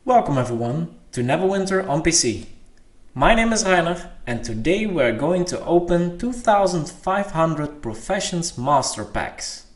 Welcome everyone to Neverwinter on PC. My name is Reiner and today we're going to open 2500 Professions Master Packs.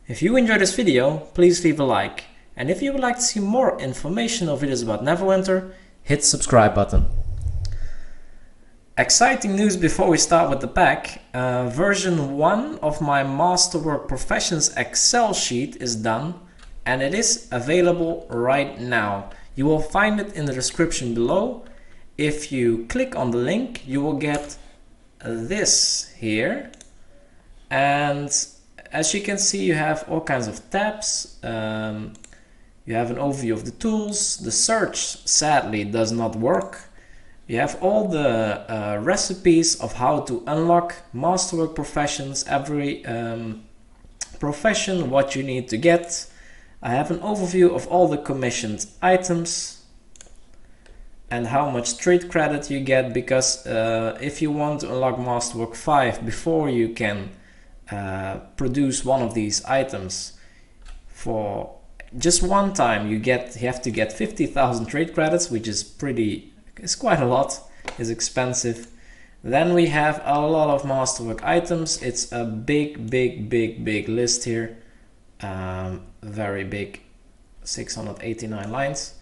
If you enjoyed this video, please leave a like, and if you would like to see more information or videos about Neverwinter, hit the subscribe button. Exciting news before we start with the pack. Version 1 of my Masterwork Professions Excel sheet is done and it is available right now. You will find it in the description below. If you click on the link, you will get this here. And as you can see, you have all kinds of tabs. You have an overview of the tools. The search sadly does not work. You have all the recipes of how to unlock Masterwork Professions, every profession, what you need to get. I have an overview of all the commissioned items and how much trade credit you get, because if you want to unlock Masterwork 5 before you can produce one of these items for just one time, you have to get 50,000 trade credits, which is quite a lot, is expensive. Then we have a lot of Masterwork items. It's a big list here. Very big, 689 lines.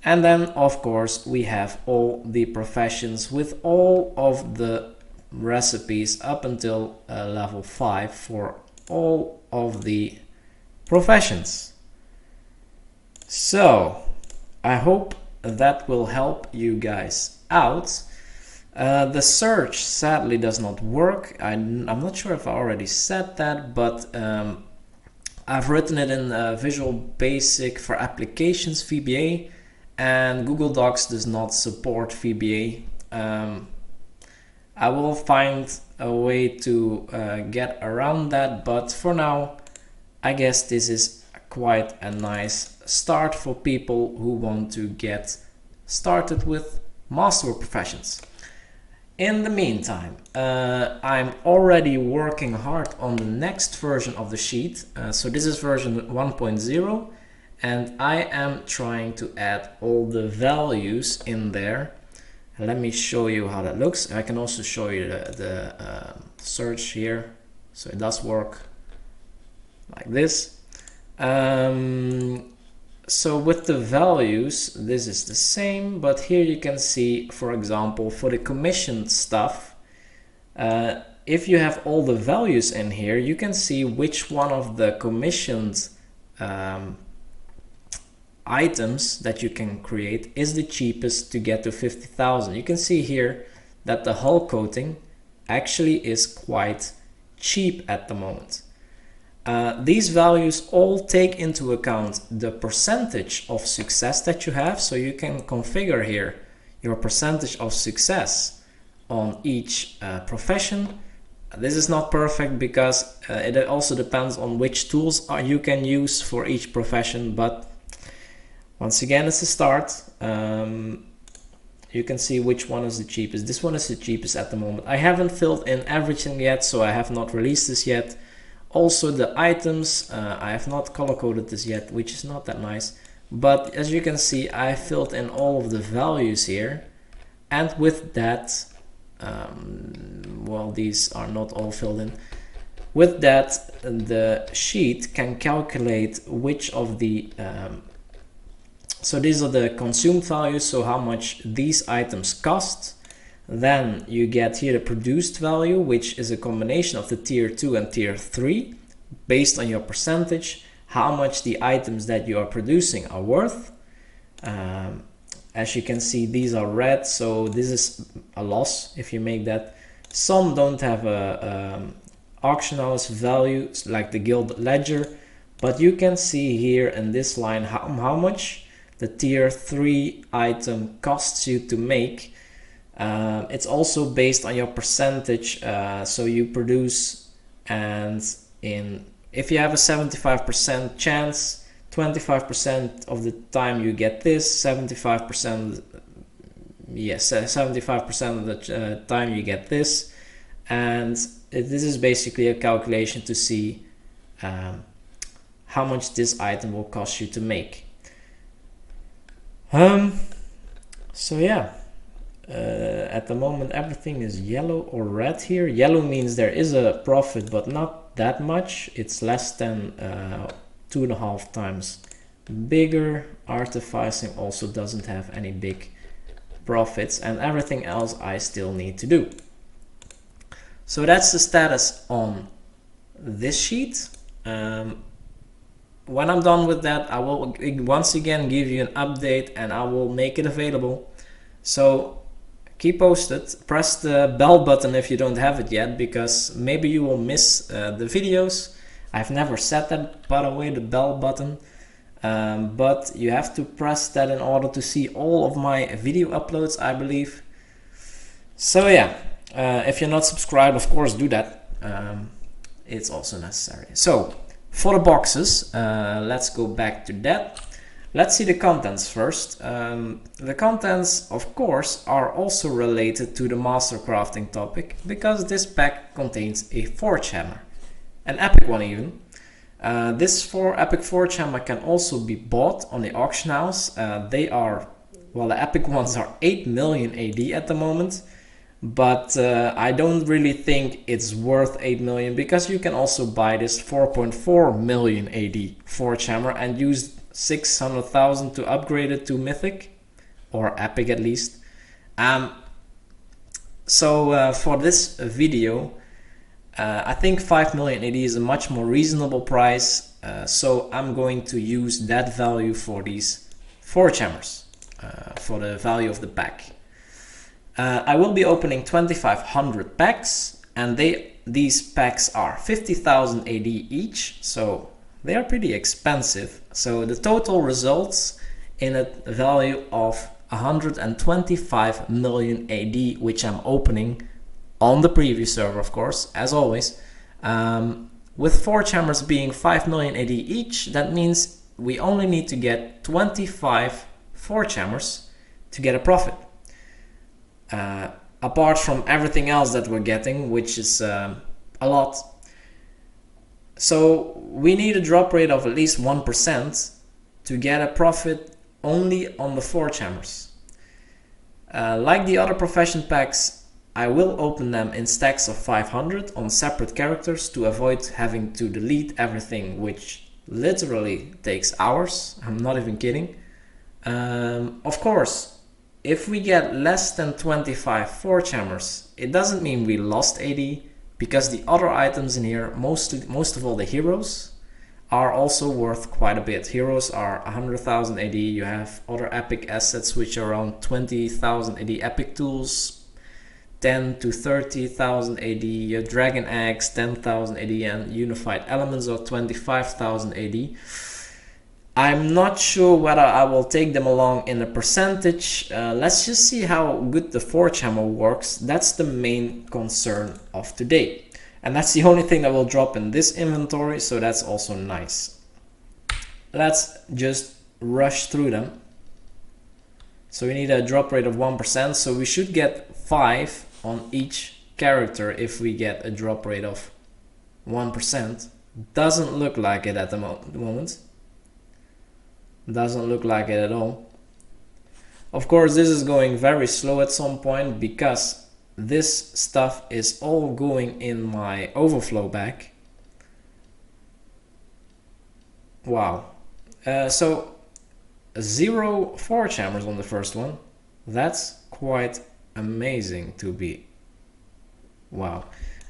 And then of course we have all the professions with all of the recipes up until level 5 for all of the professions. So I hope that will help you guys out. The search sadly does not work. I'm not sure if I already said that, but I've written it in Visual Basic for Applications, VBA, and Google Docs does not support VBA. I will find a way to get around that, but for now, I guess this is quite a nice start for people who want to get started with Masterwork Professions. In the meantime, I'm already working hard on the next version of the sheet. So this is version 1.0 and I am trying to add all the values in there. Let me show you how that looks. I can also show you the search here. So it does work like this. So with the values, this is the same, but here you can see, for example, for the commissioned stuff, if you have all the values in here, you can see which one of the commissioned items that you can create is the cheapest to get to 50,000. You can see here that the hull coating actually is quite cheap at the moment. These values all take into account the percentage of success that you have, so you can configure here your percentage of success on each profession. This is not perfect because it also depends on which tools you can use for each profession, but once again it's a start. You can see which one is the cheapest. This one is the cheapest at the moment. I haven't filled in everything yet, so I have not released this yet. Also the items, I have not color coded this yet, which is not that nice, but as you can see, I filled in all of the values here, and with that, well, these are not all filled in. With that, the sheet can calculate which of the so these are the consumed values, so how much these items cost. Then you get here the produced value, which is a combination of the tier 2 and tier 3 based on your percentage, how much the items that you are producing are worth. As you can see, these are red, so this is a loss if you make that. Some don't have a auction house value like the Guild Ledger, but you can see here in this line how much the tier 3 item costs you to make. It's also based on your percentage, so you produce, and if you have a 75% chance, 25% of the time you get this, 75%, yes, 75% of the time you get this, and this is basically a calculation to see how much this item will cost you to make. So yeah, at the moment everything is yellow or red here. Yellow means there is a profit, but not that much. It's less than 2.5 times bigger. Artificing also doesn't have any big profits, and everything else I still need to do. So that's the status on this sheet. When I'm done with that, I will once again give you an update and I will make it available. So keep posted, press the bell button if you don't have it yet, because maybe you will miss the videos. I've never said that, by the way, the bell button, but you have to press that in order to see all of my video uploads, I believe. So yeah, if you're not subscribed, of course do that. It's also necessary. So for the boxes, let's go back to that. Let's see the contents first. The contents, of course, are also related to the Mastercrafting topic, because this pack contains a forgehammer, an epic one even. This Epic Forgehammer can also be bought on the auction house. They are, well, the epic ones are 8 million AD at the moment, but I don't really think it's worth 8 million, because you can also buy this 4.4 million AD Forgehammer and use 600,000 to upgrade it to mythic or epic at least. So for this video, I think 5 million AD is a much more reasonable price, so I'm going to use that value for these Forgehammers, for the value of the pack. I will be opening 2,500 packs, and these packs are 50,000 AD each, so they are pretty expensive. So the total results in a value of 125 million AD, which I'm opening on the preview server, of course, as always. With Forgehammers being 5 million AD each, that means we only need to get 25 Forgehammers to get a profit. Apart from everything else that we're getting, which is a lot. So we need a drop rate of at least 1% to get a profit only on the Forgehammers. Like the other profession packs, I will open them in stacks of 500 on separate characters to avoid having to delete everything, which literally takes hours. I'm not even kidding. Of course, if we get less than 25 Forgehammers, it doesn't mean we lost AD, because the other items in here, most of all the heroes, are also worth quite a bit. Heroes are 100,000 AD, you have other epic assets which are around 20,000 AD, epic tools 10 to 30,000 AD, your dragon eggs 10,000 AD, and unified elements are 25,000 AD. I'm not sure whether I will take them along in a percentage. Let's just see how good the Forgehammer works. That's the main concern of today. And that's the only thing that will drop in this inventory, so that's also nice. Let's just rush through them. So we need a drop rate of 1%, so we should get 5 on each character if we get a drop rate of 1%. Doesn't look like it at the moment. Doesn't look like it at all. Of course, this is going very slow at some point, because this stuff is all going in my overflow bag. Wow. So 0 Forgehammers on the first one. That's quite amazing to be. Wow.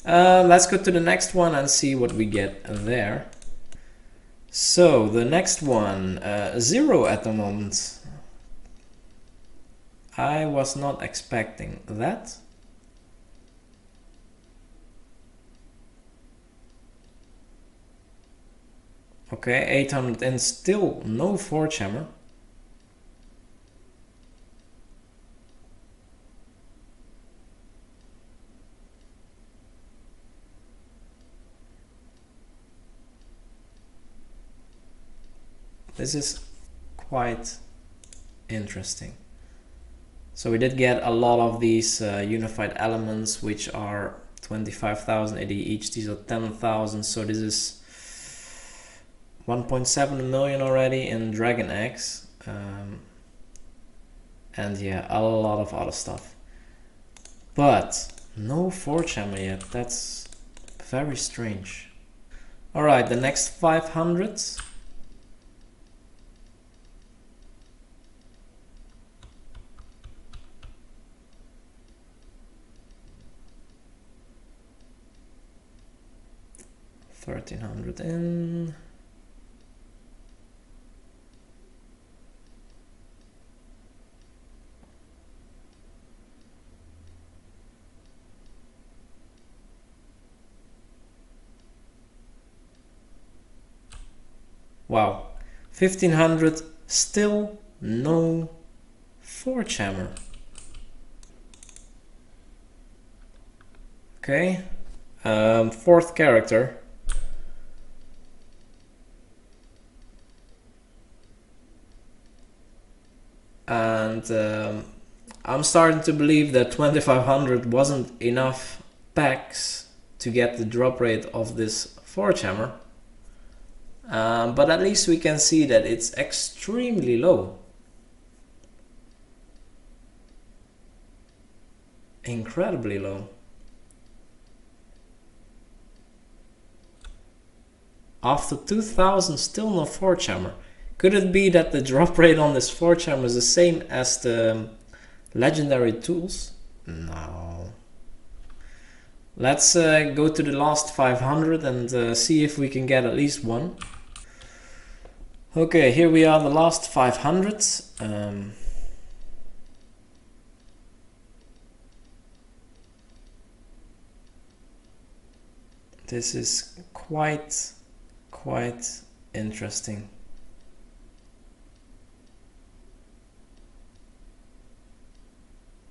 Let's go to the next one and see what we get there. So the next one, 0 at the moment. I was not expecting that. Okay, 800 and still no Forgehammer. This is quite interesting. So we did get a lot of these unified elements, which are 25,000 AD each. These are 10,000. So this is 1.7 million already in dragon eggs. and yeah, a lot of other stuff. But no forgehammer yet. That's very strange. All right, the next 500. $1,300 in. Wow, 1,500, still no forgehammer. Okay, fourth character. And I'm starting to believe that 2,500 wasn't enough packs to get the drop rate of this forgehammer. But at least we can see that it's extremely low. Incredibly low. After 2,000, still no forgehammer. Could it be that the drop rate on this forgehammer is the same as the legendary tools? No. Let's go to the last 500 and see if we can get at least one. Okay, here we are, the last 500. This is quite interesting.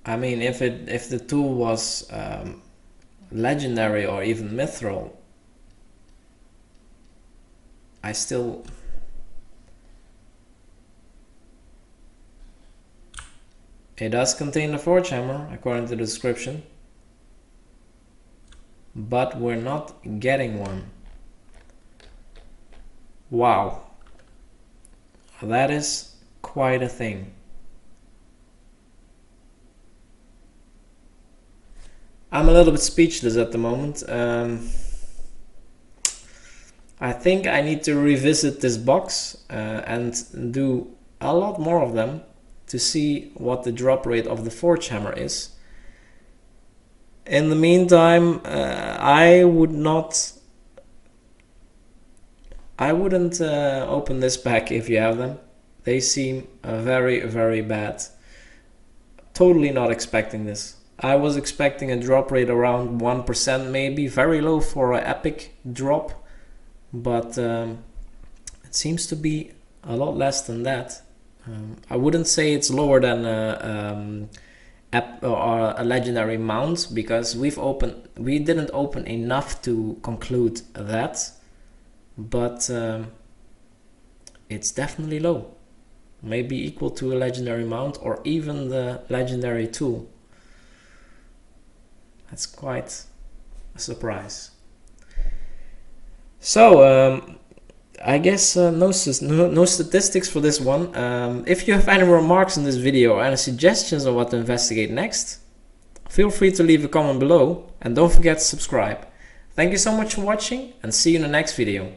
I mean, if the tool was legendary or even mithril, I still... It does contain a forgehammer according to the description, but we're not getting one. Wow, that is quite a thing. I'm a little bit speechless at the moment. I think I need to revisit this box and do a lot more of them to see what the drop rate of the forgehammer is. In the meantime, I wouldn't open this pack if you have them. They seem very bad. Totally not expecting this. I was expecting a drop rate around 1%, maybe very low for an epic drop, but it seems to be a lot less than that. I wouldn't say it's lower than a legendary mount, because we didn't open enough to conclude that, but it's definitely low, maybe equal to a legendary mount or even the legendary tool. That's quite a surprise. So I guess no statistics for this one. If you have any remarks on this video or any suggestions on what to investigate next, feel free to leave a comment below, and don't forget to subscribe. Thank you so much for watching, and see you in the next video.